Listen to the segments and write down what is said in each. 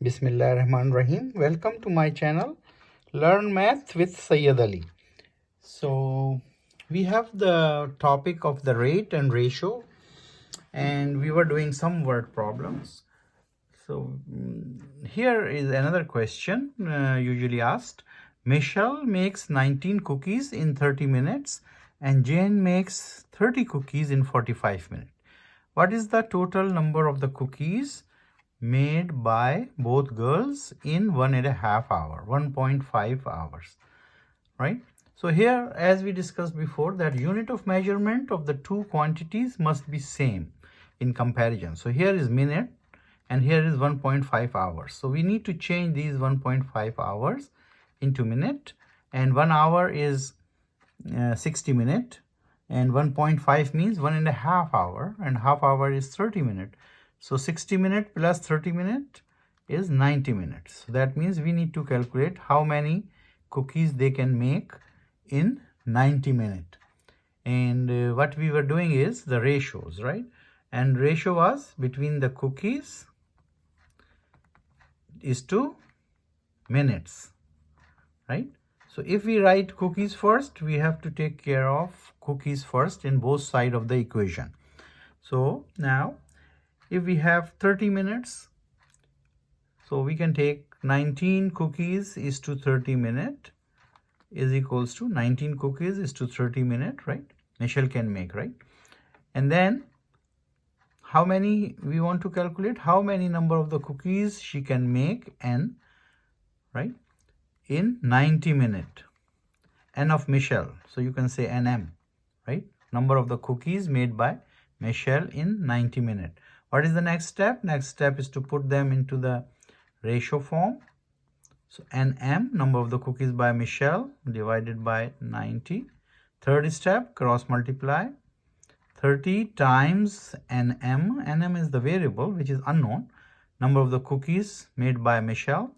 Bismillahirrahmanirrahim. Welcome to my channel, Learn Math with Syed Ali. So, we have the topic of the rate and ratio, and we were doing some word problems. So, here is another question usually asked. Michelle makes 19 cookies in 30 minutes and Jane makes 30 cookies in 45 minutes. What is the total number of the cookies made by both girls in 1.5 hours, 1.5 hours, right? So here, as we discussed before, that unit of measurement of the two quantities must be same in comparison. So here is minute and here is 1.5 hours. So we need to change these 1.5 hours into minute, and 1 hour is 60 minutes, and 1.5 means 1.5 hour, and half hour is 30 minutes. So 60 minutes plus 30 minutes is 90 minutes. So that means we need to calculate how many cookies they can make in 90 minutes. And what we were doing is the ratios, right? And ratio was between the cookies is to minutes, right? So if we write cookies first, we have to take care of cookies first in both sides of the equation. So now if we have 30 minutes, so we can take 19 cookies is to 30 minutes is equals to 19 cookies is to 30 minutes, right? Michelle can make, right? And then how many we want to calculate, how many number of the cookies she can make, n, right, in 90 minutes. N of Michelle, so you can say nm, right? Number of the cookies made by Michelle in 90 minutes. What is the next step? Next step is to put them into the ratio form. So nm, number of the cookies by Michelle, divided by 90. Third step, cross multiply. 30 times nm. Nm is the variable which is unknown. Number of the cookies made by Michelle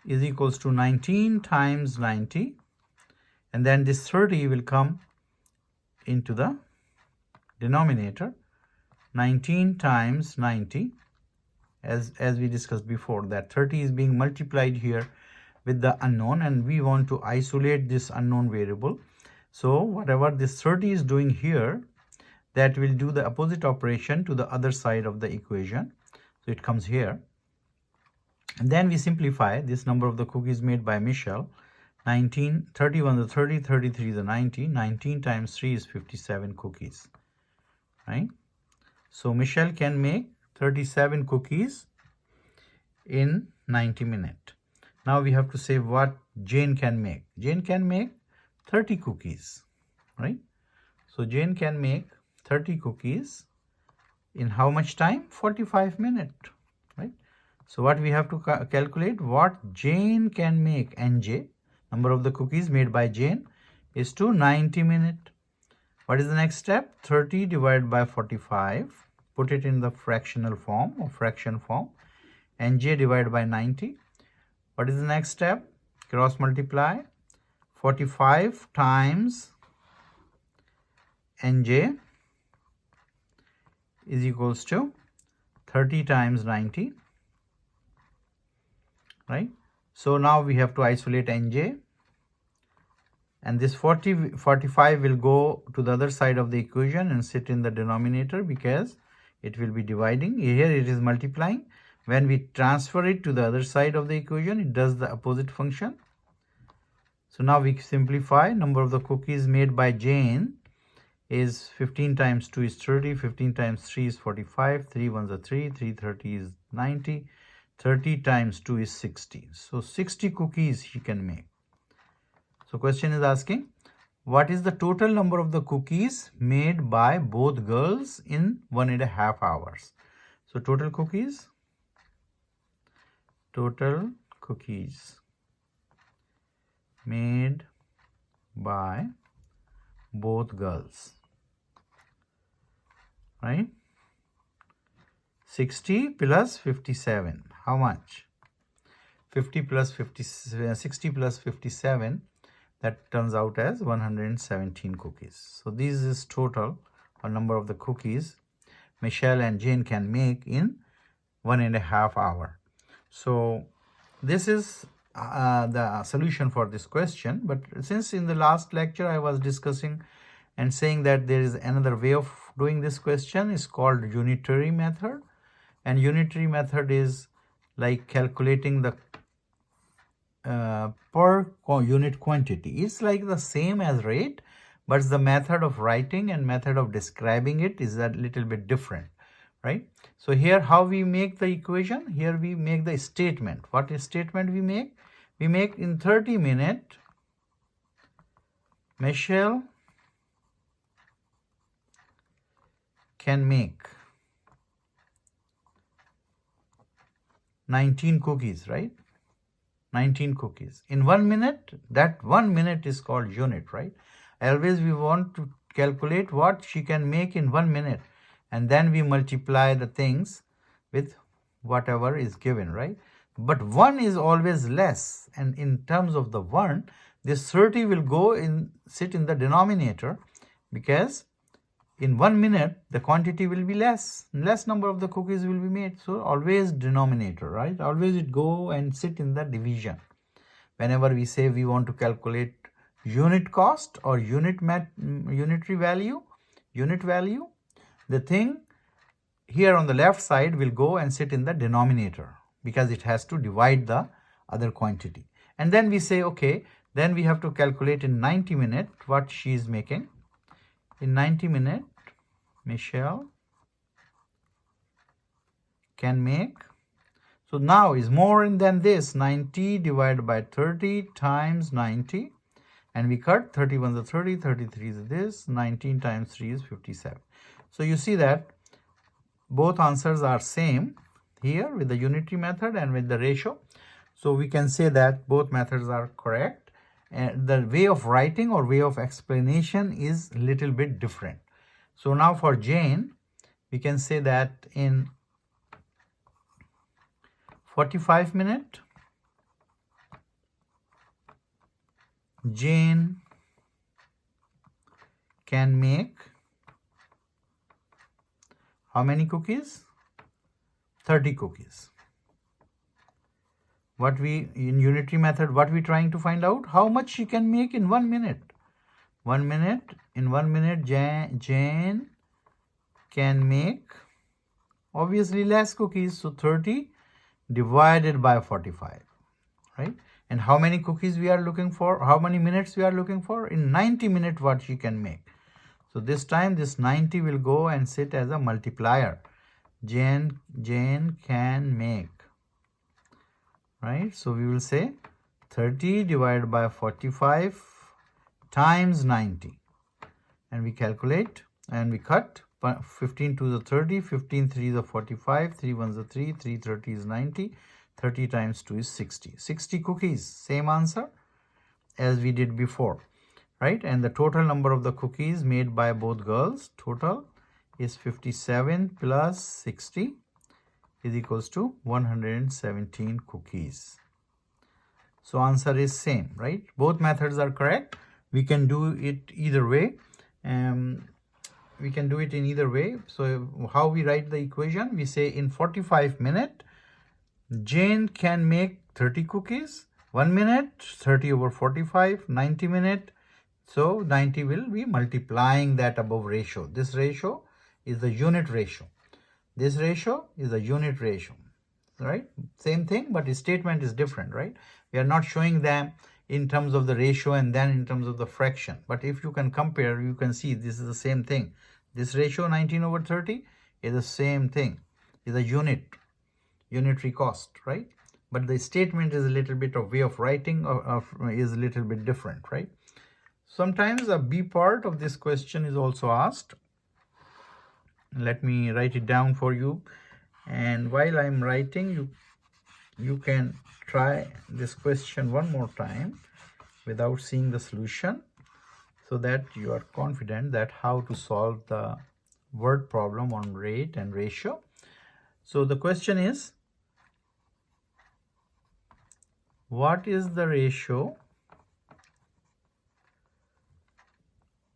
is equals to 19 times 90. And then this 30 will come into the denominator. 19 times 90, as we discussed before, that 30 is being multiplied here with the unknown, and we want to isolate this unknown variable. So whatever this 30 is doing here, that will do the opposite operation to the other side of the equation. So it comes here. And then we simplify this number of the cookies made by Michelle. 19, 31 is 30, 33 is 90. 19 times 3 is 57 cookies, right? So Michelle can make 37 cookies in 90 minutes. Now we have to say what Jane can make. Jane can make 30 cookies, right? So Jane can make 30 cookies in how much time? 45 minutes, right? So what we have to calculate, what Jane can make, Nj, number of the cookies made by Jane, is to 90 minutes. What is the next step? 30 divided by 45. Put it in the fractional form or fraction form. Nj divided by 90. What is the next step? Cross multiply. 45 times Nj is equals to 30 times 90. Right? So now we have to isolate Nj. And this 45 will go to the other side of the equation and sit in the denominator because it will be dividing. Here it is multiplying. When we transfer it to the other side of the equation, it does the opposite function. So now we simplify. Number of the cookies made by Jane is 15 times 2 is 30. 15 times 3 is 45. 3 ones are 3. 3 30 is 90. 30 times 2 is 60. So 60 cookies she can make. So question is asking, what is the total number of the cookies made by both girls in 1.5 hours? So total cookies made by both girls, right? 60 plus 57, how much? 50 plus 50, 60 plus 57, that turns out as 117 cookies. So this is total or number of the cookies Michelle and Jane can make in 1.5 hours. So this is the solution for this question. But since in the last lecture I was discussing and saying that there is another way of doing this question, is called unitary method. And unitary method is like calculating the per unit quantity. It's like the same as rate, but the method of writing and method of describing it is a little bit different, right? So here how we make the equation, here we make the statement. What is statement we make? We make in 30 minutes, Michelle can make 19 cookies, right? 19 cookies. In 1 minute, that 1 minute is called unit, right? Always we want to calculate what she can make in 1 minute, and then we multiply the things with whatever is given, right? But 1 is always less, and in terms of the 1, this 30 will go in, sit in the denominator, because in 1 minute the quantity will be less number of the cookies will be made. So always denominator, right? Always it go and sit in the division. Whenever we say we want to calculate unit cost or unit value, the thing here on the left side will go and sit in the denominator, because it has to divide the other quantity. And then we say, okay, then we have to calculate in 90 minutes what she is making. In 90 minutes, Michelle can make, so now is more than this, 90 divided by 30 times 90, and we cut 31 is 30, 33 is this, 19 times 3 is 57. So you see that both answers are same here with the unitary method and with the ratio. So we can say that both methods are correct. And the way of writing or way of explanation is a little bit different. So now for Jane, we can say that in 45 minutes, Jane can make how many cookies? 30 cookies. What we, in unitary method, what we trying to find out? How much she can make in 1 minute. 1 minute, in 1 minute, Jane can make obviously less cookies. So 30 divided by 45, right? And how many cookies we are looking for? How many minutes we are looking for? In 90 minutes, what she can make. So this time, this 90 will go and sit as a multiplier. Jane can make. Right, so we will say 30 divided by 45 times 90, and we calculate and we cut 15 to the 30, 15 3 is the 45, 3 1 is the 3, 3 30 is 90, 30 times 2 is 60. 60 cookies, same answer as we did before, right? And the total number of the cookies made by both girls, total is 57 plus 60 is equals to 117 cookies. So answer is same, right? Both methods are correct. We can do it either way. We can do it in either way. So how we write the equation? We say in 45 minutes, Jane can make 30 cookies. 1 minute, 30 over 45, 90 minutes. So 90 will be multiplying that above ratio. This ratio is the unit ratio. This ratio is a unit ratio, right? Same thing, but the statement is different, right? We are not showing them in terms of the ratio and then in terms of the fraction. But if you can compare, you can see this is the same thing. This ratio 19 over 30 is the same thing, is a unitary cost, right? But the statement is a little bit of way of writing is a little bit different, right? Sometimes a B part of this question is also asked. Let me write it down for you, and while I'm writing, you can try this question one more time without seeing the solution, so that you are confident that how to solve the word problem on rate and ratio. So the question is, what is the ratio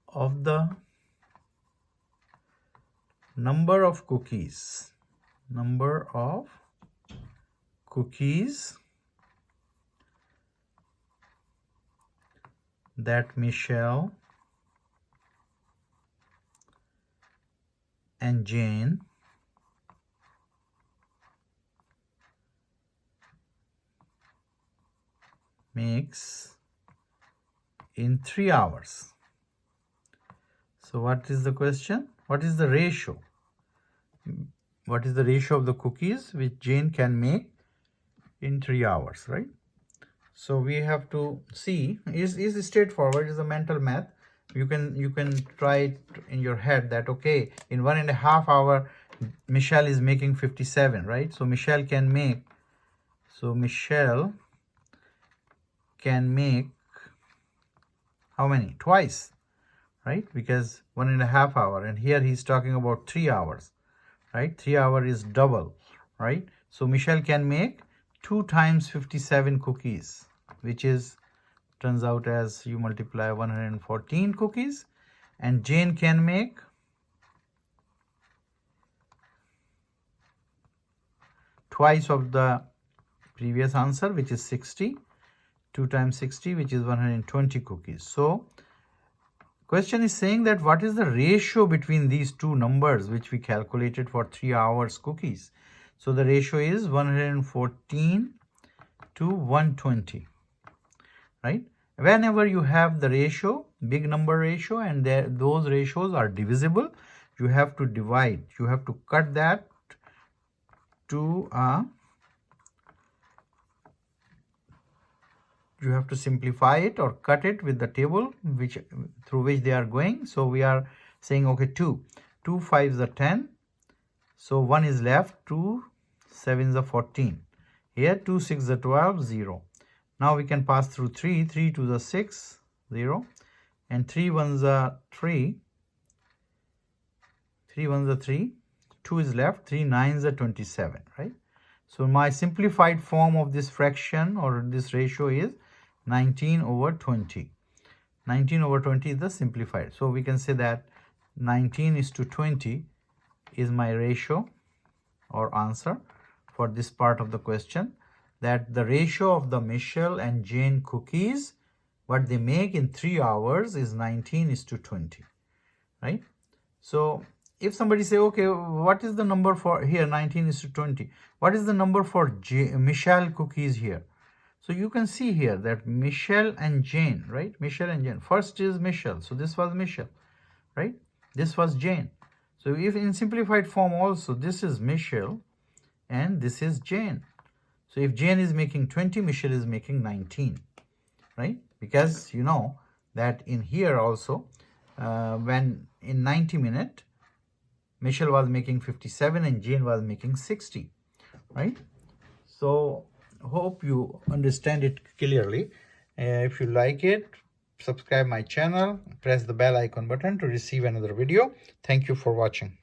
of the number of cookies cookies that Michelle and Jane makes in 3 hours. So what is the question? What is the ratio? What is the ratio of the cookies which Jane can make in 3 hours, right? So we have to see, is straightforward, is a mental math. You can try it in your head that, okay, in 1.5 hours Michelle is making 57, right? So Michelle can make how many? Twice, right? Because 1.5 hours, and here he's talking about 3 hours, right? 3 hours is double, right? So Michelle can make 2 times 57 cookies, which is turns out as you multiply 114 cookies, and Jane can make twice of the previous answer, which is 60. 2 times 60, which is 120 cookies. So question is saying that what is the ratio between these two numbers which we calculated for 3 hours cookies. So the ratio is 114 to 120, right? Whenever you have the ratio, big number ratio, and those ratios are divisible, you have to divide. You have to cut that to you have to simplify it or cut it with the table through which they are going. So we are saying, okay, 2 5s are 10, so 1 is left, 2 7s are 14, here 2 6s are 12, 0. Now we can pass through 3 2s are 6, 0, and 3 1s are 3, 3 1s are 3, 2 is left, 3 9s are 27, right? So my simplified form of this fraction or this ratio is 19 over 20. 19 over 20 is the simplified. So we can say that 19:20 is my ratio or answer for this part of the question, that the ratio of the Michelle and Jane cookies, what they make in 3 hours, is 19:20, right? So if somebody say, okay, what is the number for here, 19:20? What is the number for Michelle cookies here? So you can see here that Michelle and Jane, right? Michelle and Jane. First is Michelle. So this was Michelle, right? This was Jane. So if in simplified form also, this is Michelle and this is Jane. So if Jane is making 20, Michelle is making 19, right? Because you know that in here also, when in 90 minutes, Michelle was making 57 and Jane was making 60, right? So hope you understand it clearly. If you like it, subscribe my channel, press the bell icon button to receive another video. Thank you for watching.